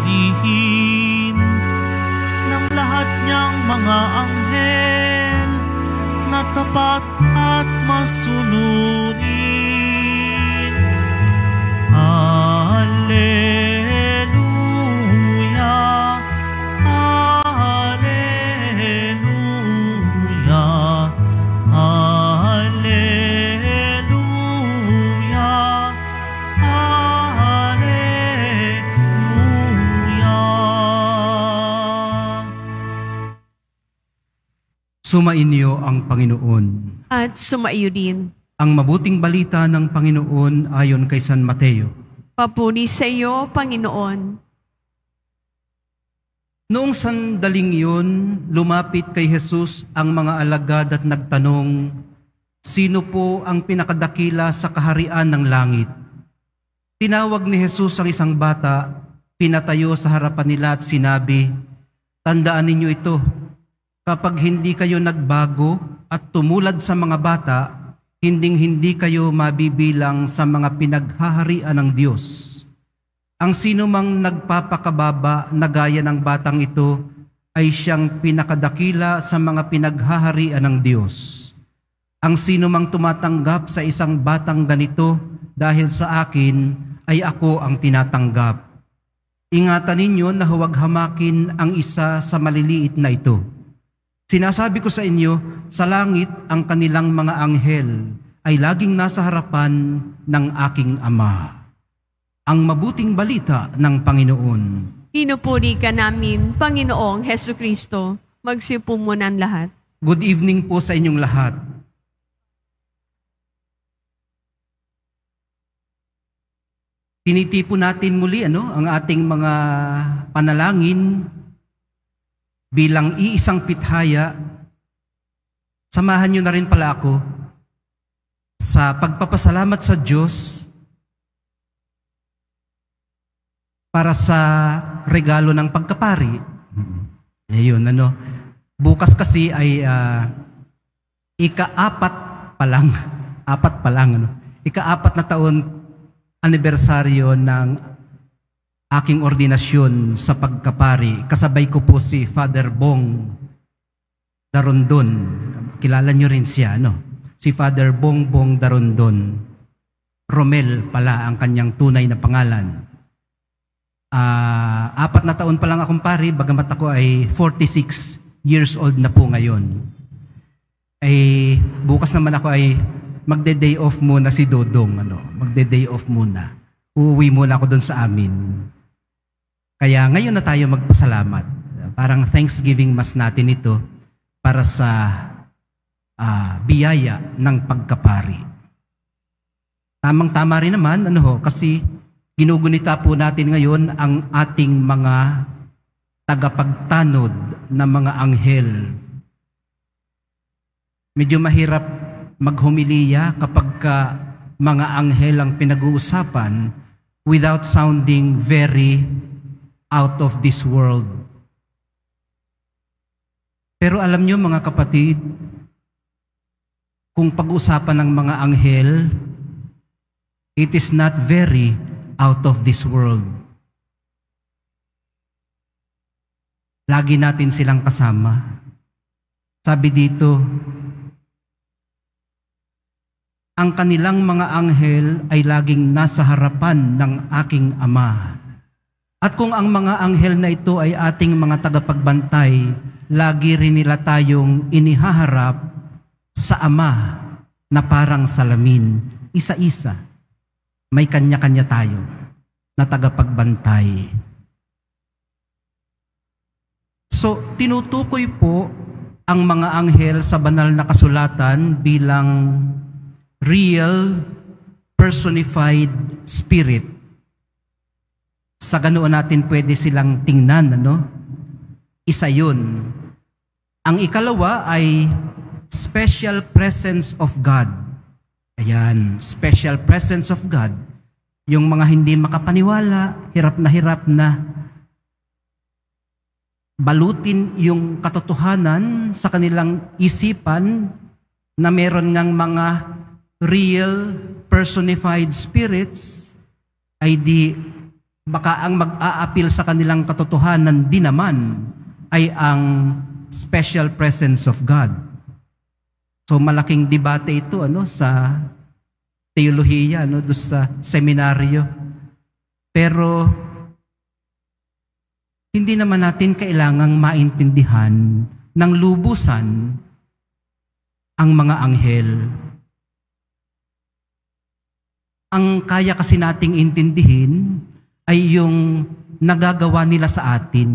purihin ng lahat niyang mga anghel na tapat at masunurin. Alleluia, Alleluia, Alleluia, Alleluia. Sumainyo ang Panginoon. At sumaiyo din. Ang mabuting balita ng Panginoon ayon kay San Mateo. Papuri sa iyo, Panginoon. Noong sandaling iyon, lumapit kay Jesus ang mga alagad at nagtanong, "Sino po ang pinakadakila sa kaharian ng langit?" Tinawag ni Jesus ang isang bata, pinatayo sa harapan nila at sinabi, "Tandaan ninyo ito, kapag hindi kayo nagbago at tumulad sa mga bata, hinding-hindi kayo mabibilang sa mga pinaghaharian ng Diyos. Ang sino mang nagpapakababa na gaya ng batang ito ay siyang pinakadakila sa mga pinaghaharian ng Diyos. Ang sino mang tumatanggap sa isang batang ganito dahil sa akin ay ako ang tinatanggap. Ingatan ninyo na huwag hamakin ang isa sa maliliit na ito. Sinasabi ko sa inyo, sa langit ang kanilang mga anghel ay laging nasa harapan ng aking Ama." Ang mabuting balita ng Panginoon. Pinupuri ka namin, Panginoong Hesukristo. Magsiupo muna ang lahat. Good evening po sa inyong lahat. Tinitipon natin muli ang ating mga panalangin bilang iisang pithaya. Samahan niyo na rin pala ako sa pagpapasalamat sa Diyos para sa regalo ng pagkapari. Ayun, bukas kasi ay ika-4 na taon anibersaryo ng aking ordinasyon sa pagkapari. Kasabay ko po si Father Bong Darondon. Kilala niyo rin siya, Si Father Bong Darondon. Romel pala ang kanyang tunay na pangalan. 4 na taon pa lang akong pari, bagamat ako ay 46 years old na po ngayon. Ay bukas naman ako ay magde-day off muna si Dodong, magde-day off muna. Uuwi muna ako doon sa amin. Kaya ngayon na tayo magpasalamat. Parang Thanksgiving Mass natin ito para sa biyaya ng pagkapari. Tamang-tama rin naman, kasi ginugunita po natin ngayon ang ating mga tagapagtanod na mga anghel. Medyo mahirap maghumiliya kapag mga anghel ang pinag-uusapan without sounding very out of this world. Pero alam nyo mga kapatid, kung pag-usapan ng mga anghel, it is not very out of this world. Lagi natin silang kasama. Sabi dito, ang kanilang mga anghel ay laging nasa harapan ng aking Ama. At kung ang mga anghel na ito ay ating mga tagapagbantay, lagi rin nila tayong inihaharap sa Ama na parang salamin, isa-isa. May kanya-kanya tayo na tagapagbantay. So, tinutukoy po ang mga anghel sa banal na kasulatan bilang real, personified spirit. Sa ganoon natin pwede silang tingnan, Isa yun. Ang ikalawa ay special presence of God. Ayan, special presence of God. Yung mga hindi makapaniwala, hirap na balutin yung katotohanan sa kanilang isipan na meron ngang mga real personified spirits, ay di baka ang mag-aapil sa kanilang katotohanan din naman ay ang special presence of God. So malaking debate ito sa teolohiya, doon sa seminaryo. Pero hindi naman natin kailangang maintindihan ng lubusan ang mga anghel. Ang kaya kasi nating intindihin ay yung nagagawa nila sa atin.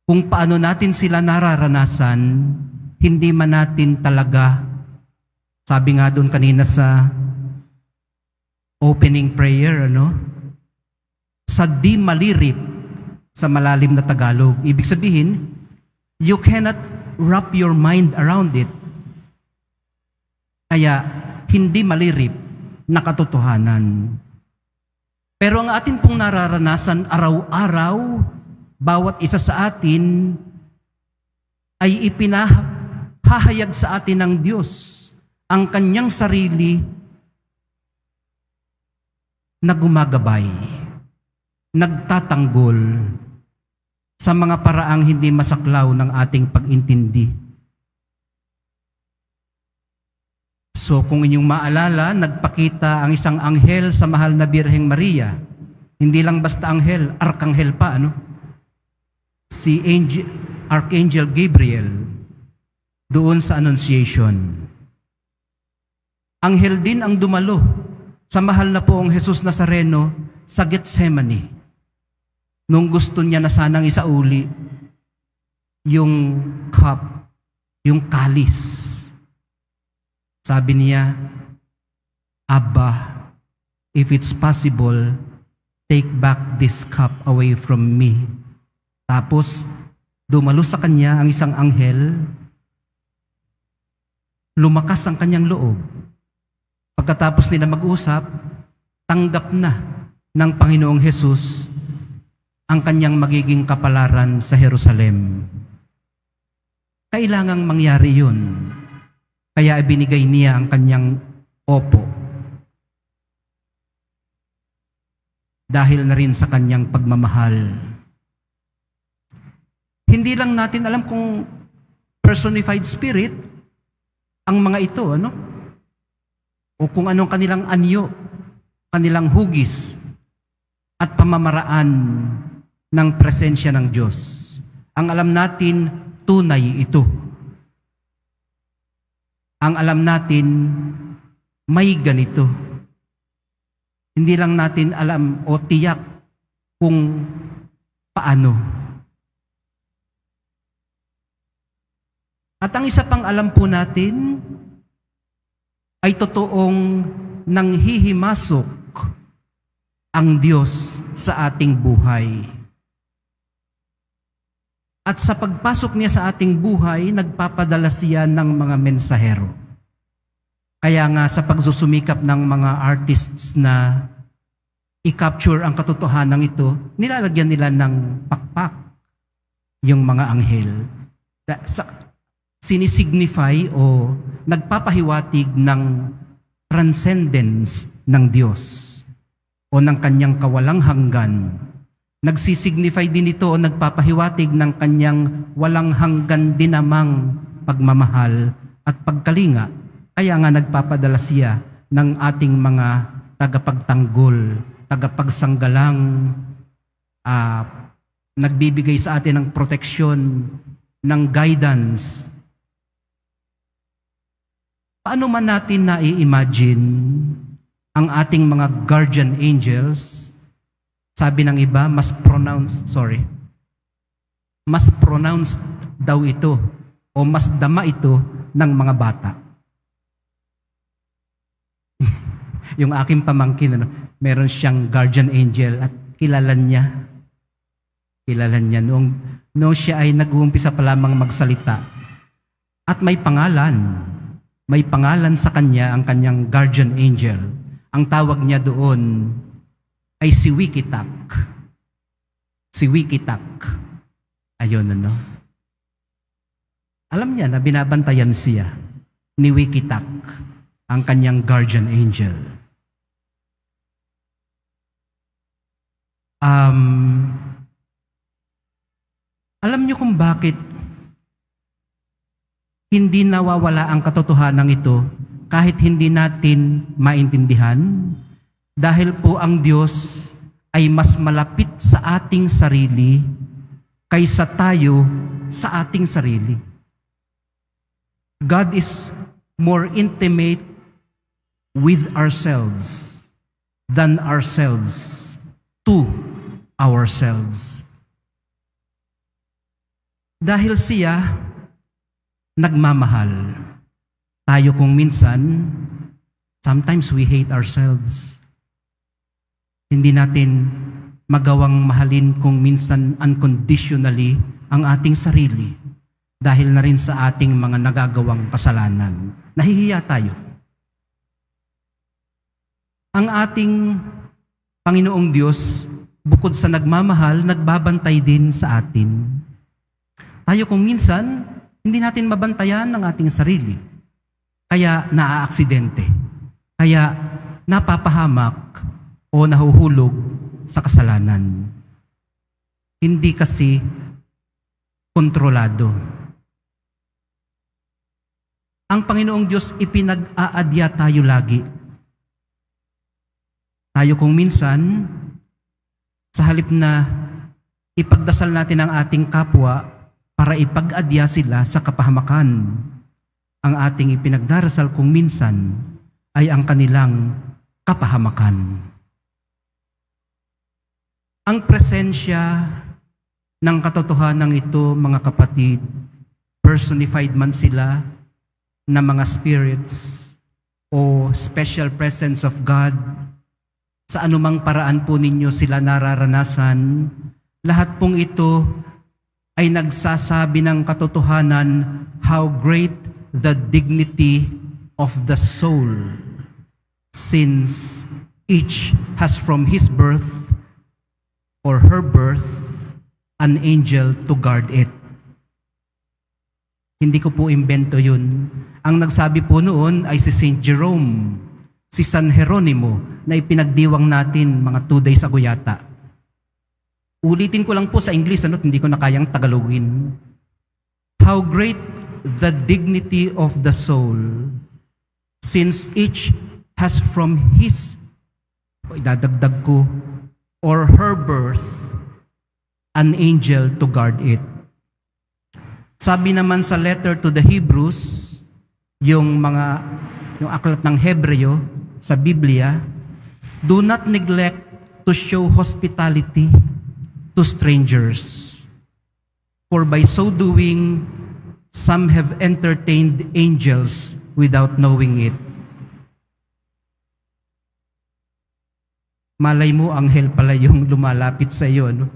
Kung paano natin sila nararanasan, hindi man natin talaga, sabi nga doon kanina sa opening prayer, sa di malirip sa malalim na Tagalog. Ibig sabihin, you cannot wrap your mind around it. Kaya, hindi malirip na katotohanan. Pero ang atin pong nararanasan araw-araw, bawat isa sa atin ay ipinahahayag sa atin ng Diyos ang kanyang sarili na gumagabay, nagtatanggol sa mga paraang hindi masaklaw ng ating pag-intindi. So kung inyong maalala, nagpakita ang isang anghel sa mahal na Birheng Maria. Hindi lang basta anghel, arkanghel pa, si Archangel Gabriel doon sa Annunciation. Anghel din ang dumalo sa mahal na poong Jesus Nazareno sa Gethsemane. Nung gusto niya na sanang isauli yung cup, yung kalis. Sabi niya, Abba, if it's possible, take back this cup away from me. Tapos, dumalo sa kanya ang isang anghel, lumakas ang kanyang loob. Pagkatapos nila mag-usap, tanggap na ng Panginoong Hesus ang kanyang magiging kapalaran sa Jerusalem. Kailangang mangyari yun. Kaya ibinigay niya ang kanyang opo. Dahil na rin sa kanyang pagmamahal. Hindi lang natin alam kung personified spirit ang mga ito, o kung anong kanilang anyo, kanilang hugis, at pamamaraan ng presensya ng Diyos. Ang alam natin, tunay ito. Ang alam natin, may ganito. Hindi lang natin alam o tiyak kung paano. At ang isa pang alam po natin, ay totoong nanghihimasok ang Diyos sa ating buhay. At sa pagpasok niya sa ating buhay, nagpapadala siya ng mga mensahero. Kaya nga sa pagsusumikap ng mga artists na i-capture ang katotohanan ito, nilalagyan nila ng pakpak yung mga anghel. Sinisignify o nagpapahiwatig ng transcendence ng Diyos o ng kanyang kawalang hanggan. Nagsisignify din ito o nagpapahiwatig ng kanyang walang hanggan din namang pagmamahal at pagkalinga. Kaya nga nagpapadala siya ng ating mga tagapagtanggol, tagapagsanggalang, nagbibigay sa atin ng proteksyon, ng guidance. Paano man natin na-imagine ang ating mga guardian angels? Sabi ng iba, mas pronounced daw ito o mas dama ito ng mga bata. Yung aking pamangkin, meron siyang guardian angel at kilala niya. Noong siya ay nag-uumpisa pa lamang magsalita. At may pangalan. May pangalan sa kanya ang kanyang guardian angel. Ang tawag niya doon ay si Wikitak. Si Wikitak. Ayun, Alam niya na binabantayan siya ni Wikitak, ang kanyang guardian angel. Alam niyo kung bakit hindi nawawala ang katotohanan ito kahit hindi natin maintindihan? Dahil po ang Diyos ay mas malapit sa ating sarili kaysa tayo sa ating sarili. God is more intimate with ourselves than ourselves to ourselves. Dahil siya nagmamahal. Tayo kung minsan, sometimes we hate ourselves. Hindi natin magawang mahalin kung minsan unconditionally ang ating sarili dahil na rin sa ating mga nagagawang kasalanan. Nahihiya tayo. Ang ating Panginoong Diyos, bukod sa nagmamahal, nagbabantay din sa atin. Tayo kung minsan, hindi natin mabantayan ang ating sarili. Kaya naaaksidente. Kaya napapahamak o nahuhulog sa kasalanan. Hindi kasi kontrolado. Ang Panginoong Diyos ipinag-aadya tayo lagi. Tayo kung minsan, sa halip na ipagdasal natin ang ating kapwa para ipag-adya sila sa kapahamakan, ang ating ipinagdarasal kung minsan ay ang kanilang kapahamakan. Ang presensya ng katotohanan ito, mga kapatid, personified man sila na mga spirits o special presence of God, sa anumang paraan po ninyo sila nararanasan, lahat pong ito ay nagsasabi ng katotohanan how great the dignity of the soul, since each has from his birth or her birth an angel to guard it. Hindi ko po imbento yun. Ang nagsabi po noon ay si Saint Jerome, si San Jeronimo, na ipinagdiwang natin mga 2 days ago yata. Ulitin ko lang po sa English, hindi ko na kayang Tagalogin. How great the dignity of the soul, since each has from his, idadagdag ko, or her birth, an angel to guard it. Sabi naman sa letter to the Hebrews, yung aklat ng Hebreo sa Biblia, do not neglect to show hospitality to strangers, for by so doing, some have entertained angels without knowing it. Malay mo, anghel pala yung lumalapit sa iyo, no?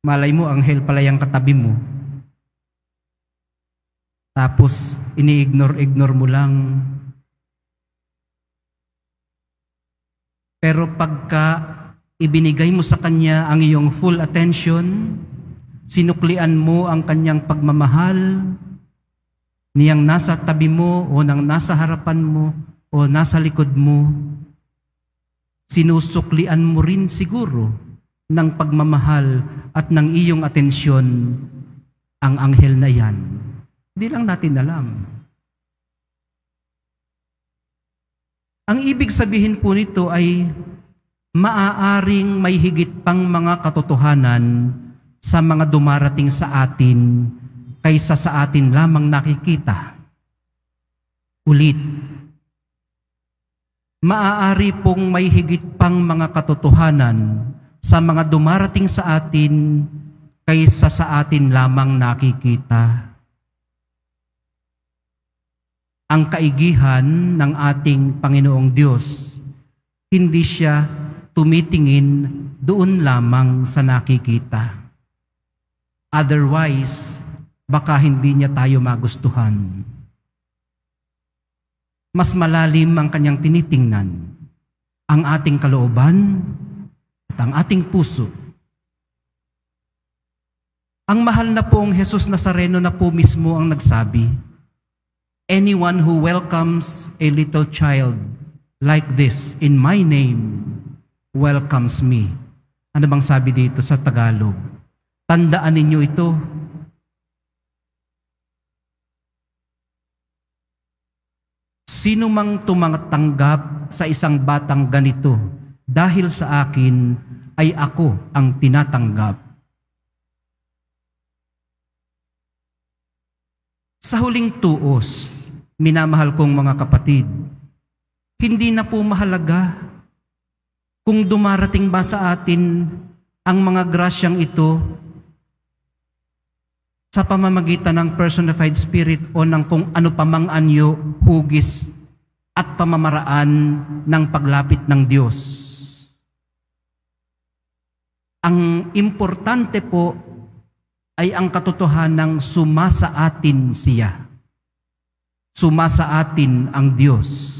Malay mo, anghel pala yung katabi mo. Tapos, ini-ignore mo lang. Pero pagka ibinigay mo sa Kanya ang iyong full attention, sinuklian mo ang Kanyang pagmamahal, niyang nasa tabi mo o nang nasa harapan mo o nasa likod mo, sinusuklian mo rin siguro ng pagmamahal at ng iyong atensyon ang anghel na yan. Hindi lang natin alam. Ang ibig sabihin po nito ay maaaring may higit pang mga katotohanan sa mga dumarating sa atin kaysa sa atin lamang nakikita. Ulit, maaari pong may higit pang mga katotohanan sa mga dumarating sa atin kaysa sa atin lamang nakikita. Ang kaigihan ng ating Panginoong Diyos, hindi siya tumitingin doon lamang sa nakikita. Otherwise, baka hindi niya tayo magustuhan. Mas malalim ang kanyang tinitingnan, ang ating kalooban at ang ating puso. Ang mahal na pong Jesus Nazareno na po mismo ang nagsabi, anyone who welcomes a little child like this in my name welcomes me. Ano bang sabi dito sa Tagalog? Tandaan ninyo ito. Sino mang tumatanggap sa isang batang ganito, dahil sa akin ay ako ang tinatanggap. Sa huling tuos, minamahal kong mga kapatid, hindi na po mahalaga kung dumarating ba sa atin ang mga grasyang ito sa pamamagitan ng personified spirit o ng kung ano pa mang anyo, hugis at pamamaraan ng paglapit ng Diyos. Ang importante po ay ang katotohanang sumasa atin siya. Sumasa atin ang Diyos.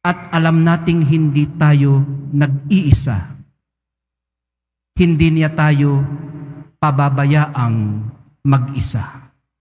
At alam nating hindi tayo nag-iisa. Hindi niya tayo pababayaang mag-isa.